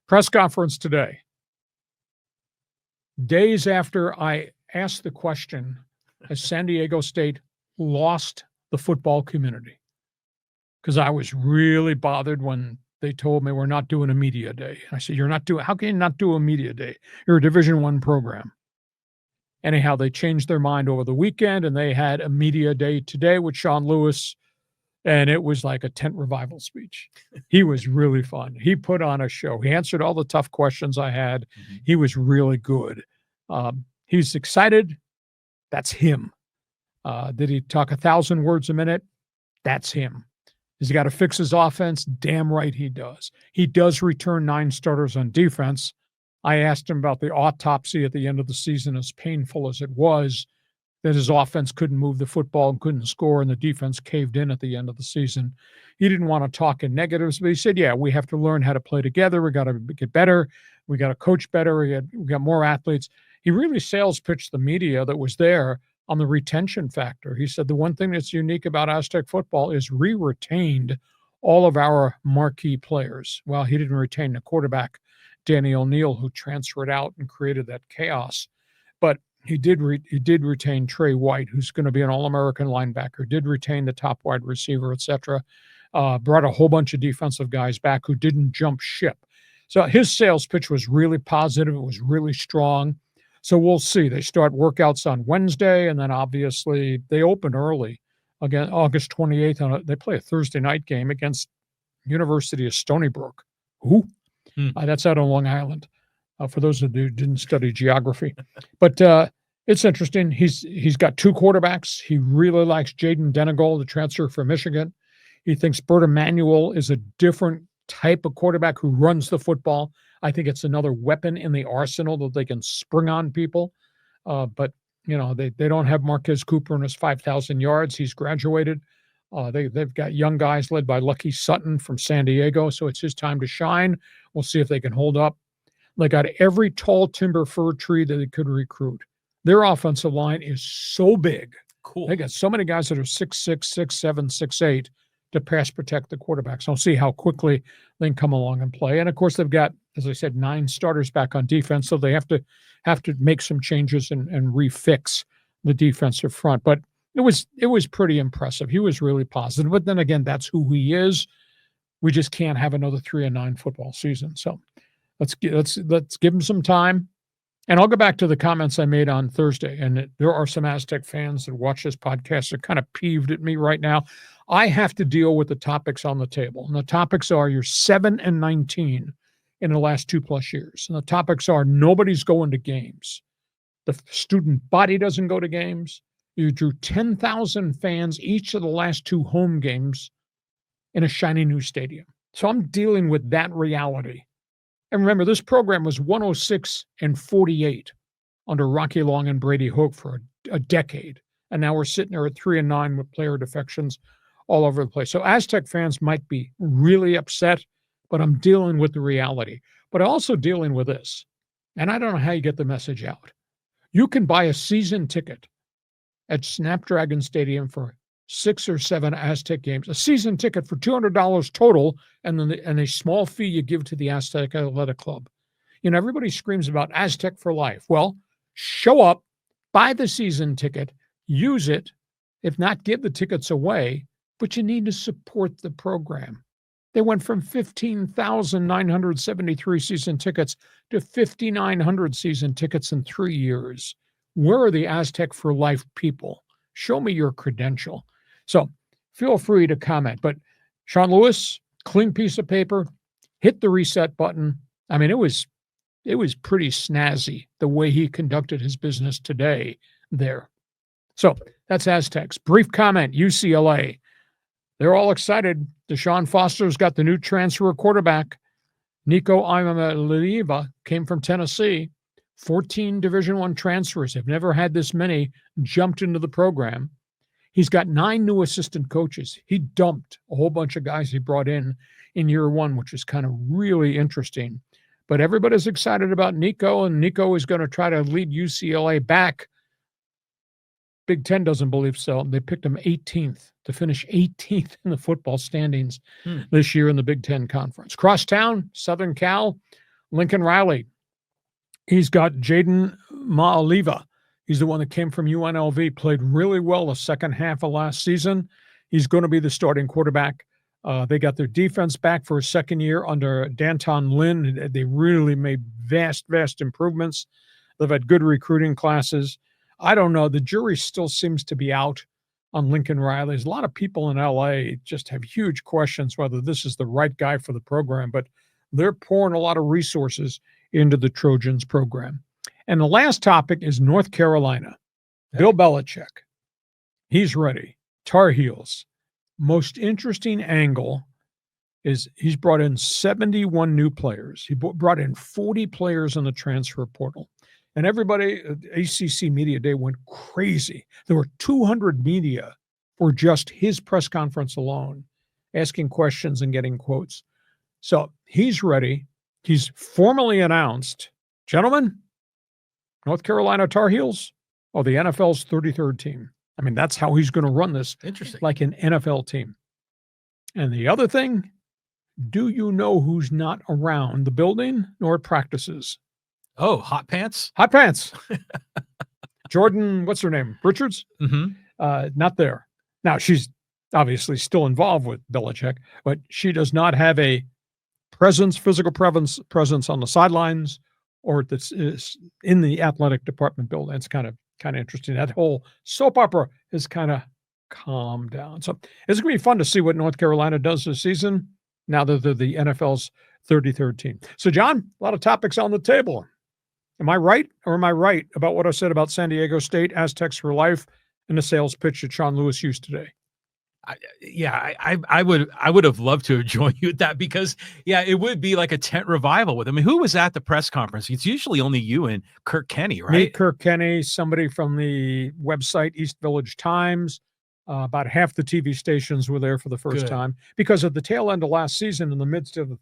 Press conference today. Days after I asked the question, has San Diego State lost the football community? Because I was really bothered when they told me we're not doing a media day. I said, how can you not do a media day? You're a Division I program. Anyhow, they changed their mind over the weekend, and they had a media day today with Sean Lewis, and it was like a tent revival speech. He was really fun. He put on a show. He answered all the tough questions I had. Mm-hmm. He was really good. He's excited. That's him. Did he talk 1,000 words a minute? That's him. Has he got to fix his offense? Damn right he does. He does return 9 starters on defense. I asked him about the autopsy at the end of the season, as painful as it was, that his offense couldn't move the football and couldn't score, and the defense caved in at the end of the season. He didn't want to talk in negatives, but he said, yeah, we have to learn how to play together. We got to get better. We got to coach better. We got more athletes. He really sales pitched the media that was there on the retention factor. He said the one thing that's unique about Aztec football is we retained all of our marquee players. Well, he didn't retain the quarterback, Danny O'Neill, who transferred out and created that chaos. But he did retain Trey White, who's going to be an All-American linebacker, did retain the top wide receiver, etc. Brought a whole bunch of defensive guys back who didn't jump ship. So his sales pitch was really positive. It was really strong. So we'll see. They start workouts on Wednesday, and then obviously they open early. Again, August 28th, they play a Thursday night game against University of Stony Brook. Who? That's out on Long Island, for those of you who didn't study geography. But it's interesting. He's got 2 quarterbacks. He really likes Jaden Denigol, the transfer from Michigan. He thinks Bert Emanuel is a different type of quarterback who runs the football. I think it's another weapon in the arsenal that they can spring on people. But, they don't have Marquez Cooper in his 5,000 yards. He's graduated. They've got young guys led by Lucky Sutton from San Diego, so it's his time to shine. We'll see if they can hold up. They got every tall timber fir tree that they could recruit. Their offensive line is so big. Cool. They got so many guys that are 6'6", 6'7", 6'8", to pass protect the quarterbacks. So we'll see how quickly they can come along and play. And of course, they've got, as I said, 9 starters back on defense, so they have to make some changes and refix the defensive front. But it was pretty impressive. He was really positive. But then again, that's who he is. We just can't have another 3-9 football season. So let's give him some time. And I'll go back to the comments I made on Thursday. And there are some Aztec fans that watch this podcast that are kind of peeved at me right now. I have to deal with the topics on the table. And the topics are you're 7-19 in the last 2+ years. And the topics are nobody's going to games. The student body doesn't go to games. You drew 10,000 fans each of the last 2 home games in a shiny new stadium. So I'm dealing with that reality. And remember, this program was 106-48 under Rocky Long and Brady Hoke for a decade. And now we're sitting there at 3-9 with player defections all over the place. So Aztec fans might be really upset, but I'm dealing with the reality. But I'm also dealing with this. And I don't know how you get the message out. You can buy a season ticket at Snapdragon Stadium for 6 or 7 Aztec games, a season ticket for $200 total, and then a small fee you give to the Aztec Athletic Club. Everybody screams about Aztec for life. Well, show up, buy the season ticket, use it, if not give the tickets away, but you need to support the program. They went from 15,973 season tickets to 5,900 season tickets in 3 years. Where are the Aztec for life people? Show me your credential. So feel free to comment. But Sean Lewis, clean piece of paper, hit the reset button. I mean, it was pretty snazzy the way he conducted his business today there. So that's Aztecs. Brief comment, UCLA. They're all excited. Deshaun Foster's got the new transfer quarterback. Nico Iamaleava came from Tennessee. 14 Division I transfers. They've never had this many jumped into the program. He's got 9 new assistant coaches. He dumped a whole bunch of guys he brought in year 1, which is kind of really interesting. But everybody's excited about Nico, and Nico is going to try to lead UCLA back. Big Ten doesn't believe so. They picked him 18th to finish 18th in the football standings this year in the Big Ten Conference. Crosstown, Southern Cal, Lincoln Riley, he's got Jaden Maaliva. He's the one that came from UNLV, played really well the second half of last season. He's going to be the starting quarterback. They got their defense back for a second year under Danton Lynn. They really made vast improvements. They've had good recruiting classes. I don't know. The jury still seems to be out on Lincoln Riley. There's a lot of people in LA just have huge questions whether this is the right guy for the program, but they're pouring a lot of resources into the Trojans program. And the last topic is North Carolina. Bill Belichick. He's ready. Tar Heels. Most interesting angle is he's brought in 71 new players. He brought in 40 players in the transfer portal. And everybody at ACC Media Day went crazy. There were 200 media for just his press conference alone, asking questions and getting quotes. So he's ready. He's formally announced, gentlemen, North Carolina Tar Heels are the NFL's 33rd team. I mean, that's how he's going to run this. Interesting. Like an NFL team. And the other thing, do you know who's not around the building nor practices? Oh, Hot Pants? Hot Pants. Jordan, what's her name? Richards? Mm-hmm. Not there. Now, she's obviously still involved with Belichick, but she does not have a physical presence on the sidelines or that's in the athletic department building. It's kind of interesting. That whole soap opera is kind of calmed down. So it's going to be fun to see what North Carolina does this season now that they're the NFL's 33rd team. So, John, a lot of topics on the table. Am I right or am I right about what I said about San Diego State, Aztecs for life, and the sales pitch that Sean Lewis used today? I would have loved to have joined you at that because, it would be like a tent revival with him. I mean, who was at the press conference? It's usually only you and Kirk Kenny, right? Me, Kirk Kenny, somebody from the website East Village Times. About half the TV stations were there for the first time because at the tail end of last season, in the midst of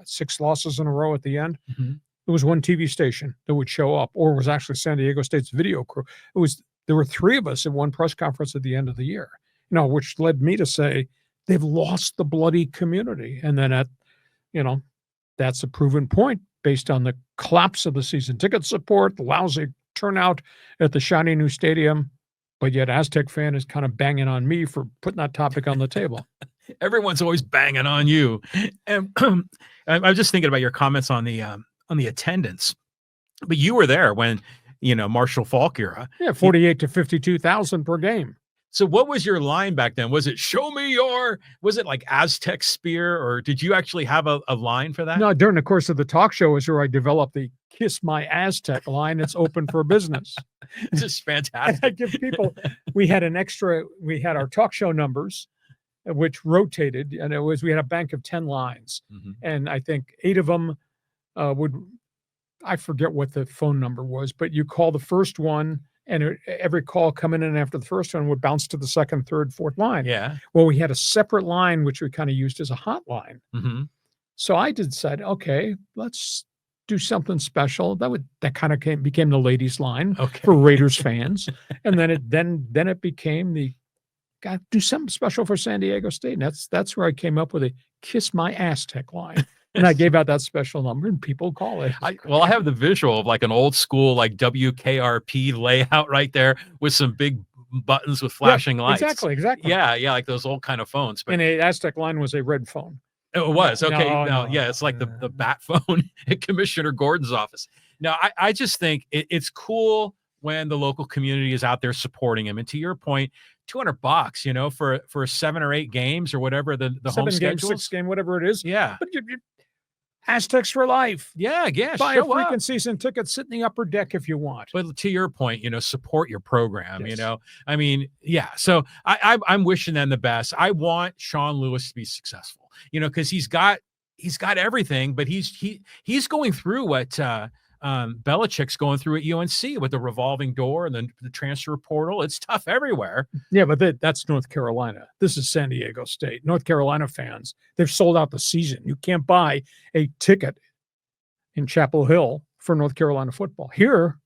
6 losses in a row at the end, there was one TV station that would show up, or it was actually San Diego State's video crew. There were 3 of us at one press conference at the end of the year. Which led me to say they've lost the bloody community. And then that's a proven point based on the collapse of the season ticket support, the lousy turnout at the shiny new stadium. But yet Aztec fan is kind of banging on me for putting that topic on the table. Everyone's always banging on you. And I was just thinking about your comments on the attendance. But you were there when, Marshall Faulk era. Yeah, 48 to 52,000 per game. So what was your line back then? Was it was it like Aztec spear, or did you actually have a line for that? No, during the course of the talk show is where I developed the Kiss My Aztec line. It's open for business. This is fantastic. I give people, we had our talk show numbers, which rotated, and we had a bank of 10 lines. Mm-hmm. And I think 8 of them I forget what the phone number was, but you call the first one, and every call coming in after the first one would bounce to the second, third, fourth line. Yeah. Well, we had a separate line, which we kind of used as a hotline. Mm-hmm. So I decided, okay, let's do something special. That kind of became the ladies' line for Raiders fans. And then it became got to do something special for San Diego State. And that's where I came up with a Kiss My Aztec line. And I gave out that special number, and people call it. I have the visual of like an old school, like WKRP layout right there with some big buttons with flashing lights. Exactly. Yeah, like those old kind of phones. But and the Aztec line was a red phone. It was. Okay. No, it's like the bat phone at Commissioner Gordon's office. Now, I just think it's cool when the local community is out there supporting him. And to your point, $200, for 7 or 8 games or whatever the home schedule, 6 game, whatever it is. Yeah. But Aztecs for life. Yeah. Buy a freaking season ticket, sit in the upper deck if you want. But to your point, support your program. Yes. I mean, yeah. So I'm wishing them the best. I want Sean Lewis to be successful. Because he's got everything, but he's going through what Belichick's going through at UNC with the revolving door and the transfer portal. It's tough everywhere. Yeah, but that's North Carolina. This is San Diego State. North Carolina fans, they've sold out the season. You can't buy a ticket in Chapel Hill for North Carolina football. Here,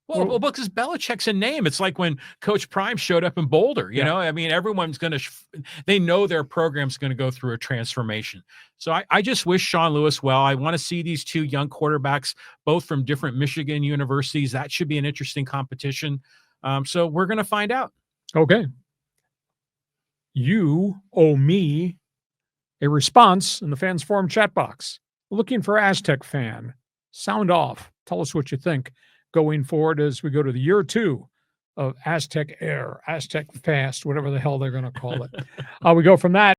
Well, because Belichick's a name. It's like when Coach Prime showed up in Boulder. You know, I mean, everyone's going to, they know their program's going to go through a transformation. So I just wish Sean Lewis well. I want to see these two young quarterbacks, both from different Michigan universities. That should be an interesting competition. So we're going to find out. Okay. You owe me a response in the Fans Forum chat box. Looking for Aztec fan. Sound off. Tell us what you think going forward as we go to the year 2 of Aztec Air, Aztec Fast, whatever the hell they're going to call it. We go from that